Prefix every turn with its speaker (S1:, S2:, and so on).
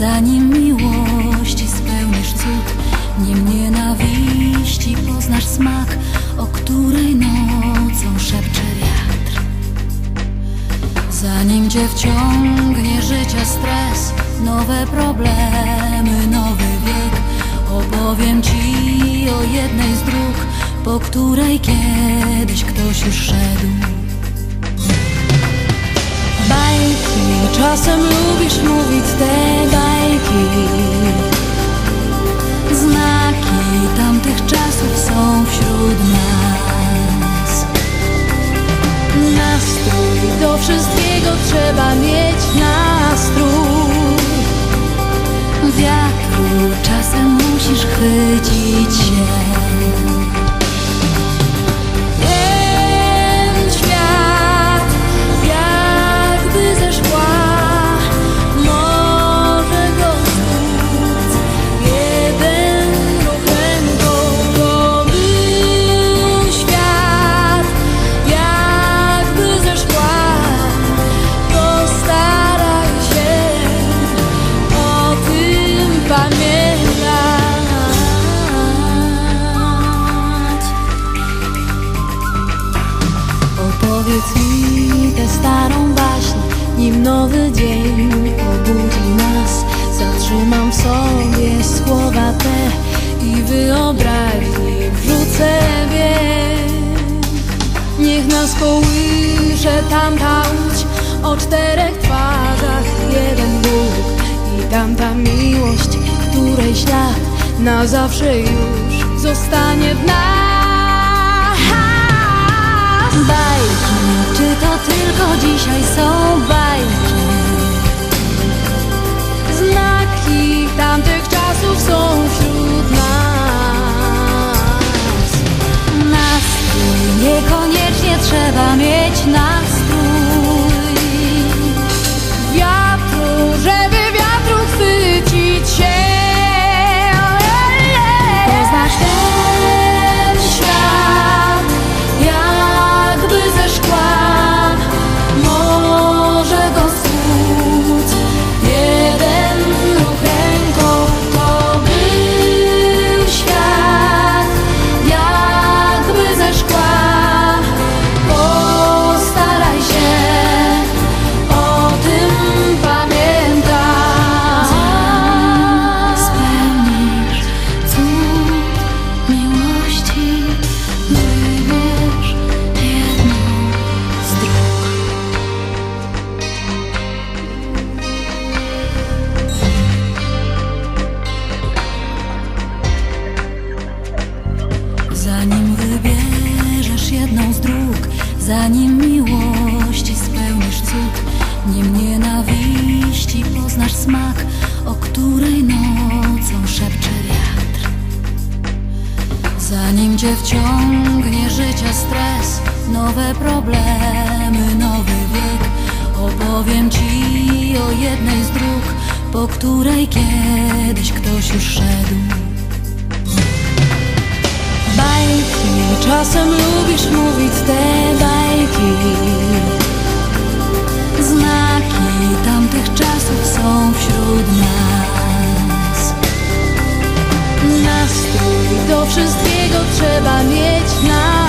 S1: Zanim miłości spełnisz cud, nim nienawiści poznasz smak, o której nocą szepcze wiatr. Zanim cię wciągnie życia stres, nowe problemy, nowy wiek, opowiem ci o jednej z dróg, po której kiedyś ktoś już szedł. Bajki, czasem lubisz mówić te bajki. Znaki tamtych czasów są wśród nas. Nastrój, do wszystkiego trzeba mieć nastrój. Wiatru czasem musisz chwycić się. Opowiedz mi tę starą baśń, nim nowy dzień obudzi nas. Zatrzymam w sobie słowa te i wyobraźni wrzucę bieg. Niech nas kołysze tamta łódź o czterech twarzach, jeden Bóg i tamta miłość, której ślad na zawsze już zostanie w nas. Bajki, czy to tylko dzisiaj są bajki? Znaki tamtych czasów są wśród nas. Nastrój, niekoniecznie trzeba mieć nastrój. Wiatru, żeby wiatru chwycić się. Poznasz ten świat jakby ze szkła, może go stłuc jeden ruch ręką. To był świat jakby ze szkła. Postaraj się o tym pamiętać. Spełnisz cud miłości, wybierz jedną z dróg. Zanim wybierzesz jedną z dróg, zanim miłości spełnisz cud, nim nienawiści poznasz smak, o której nocą szepcze wiatr. Zanim cię wciągnie życia stres, nowe problemy, nowy wiek, opowiem ci o jednej z dróg, po której kiedyś ktoś już szedł. Bajki, czasem lubisz mówić te bajki. Znaki tamtych czasów są wśród nas. Nastrój, do wszystkiego trzeba mieć nastrój.